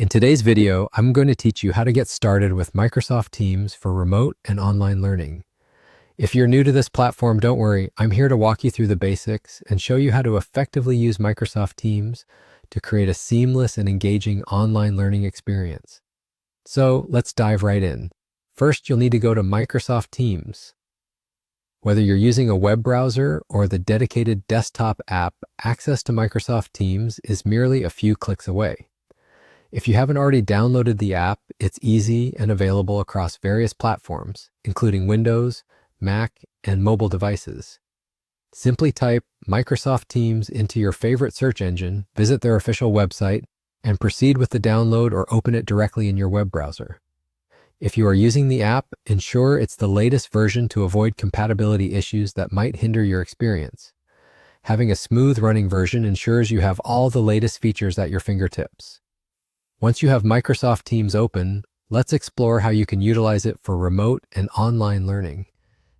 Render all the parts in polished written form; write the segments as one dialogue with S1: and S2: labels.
S1: In today's video, I'm going to teach you how to get started with Microsoft Teams for remote and online learning. If you're new to this platform, don't worry. I'm here to walk you through the basics and show you how to effectively use Microsoft Teams to create a seamless and engaging online learning experience. So let's dive right in. First, you'll need to go to Microsoft Teams. Whether you're using a web browser or the dedicated desktop app, access to Microsoft Teams is merely a few clicks away. If you haven't already downloaded the app, it's easy and available across various platforms, including Windows, Mac, and mobile devices. Simply type Microsoft Teams into your favorite search engine, visit their official website, and proceed with the download or open it directly in your web browser. If you are using the app, ensure it's the latest version to avoid compatibility issues that might hinder your experience. Having a smooth running version ensures you have all the latest features at your fingertips. Once you have Microsoft Teams open, let's explore how you can utilize it for remote and online learning.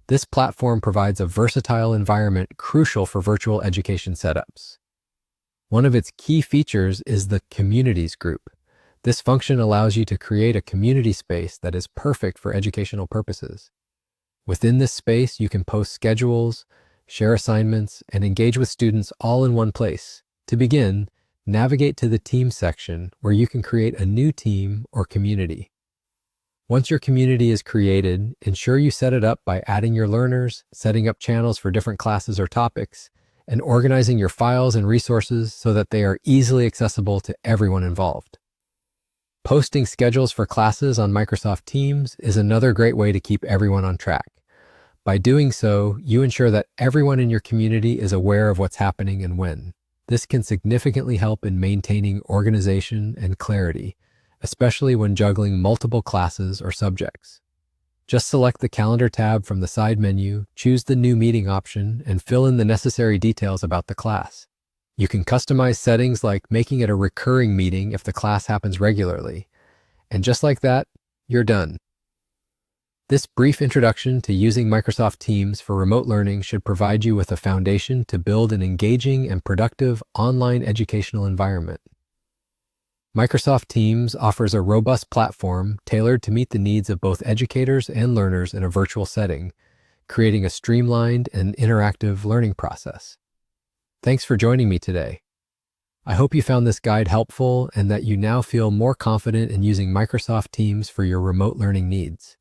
S1: This platform provides a versatile environment crucial for virtual education setups. One of its key features is the Communities group. This function allows you to create a community space that is perfect for educational purposes. Within this space, you can post schedules, share assignments, and engage with students all in one place. To begin, navigate to the Teams section where you can create a new team or community. Once your community is created, ensure you set it up by adding your learners, setting up channels for different classes or topics, and organizing your files and resources so that they are easily accessible to everyone involved. Posting schedules for classes on Microsoft Teams is another great way to keep everyone on track. By doing so, you ensure that everyone in your community is aware of what's happening and when. This can significantly help in maintaining organization and clarity, especially when juggling multiple classes or subjects. Just select the Calendar tab from the side menu, choose the New Meeting option, and fill in the necessary details about the class. You can customize settings like making it a recurring meeting if the class happens regularly. And just like that, you're done. This brief introduction to using Microsoft Teams for remote learning should provide you with a foundation to build an engaging and productive online educational environment. Microsoft Teams offers a robust platform tailored to meet the needs of both educators and learners in a virtual setting, creating a streamlined and interactive learning process. Thanks for joining me today. I hope you found this guide helpful and that you now feel more confident in using Microsoft Teams for your remote learning needs.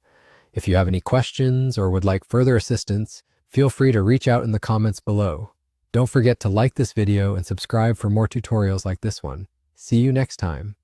S1: If you have any questions or would like further assistance, feel free to reach out in the comments below. Don't forget to like this video and subscribe for more tutorials like this one. See you next time.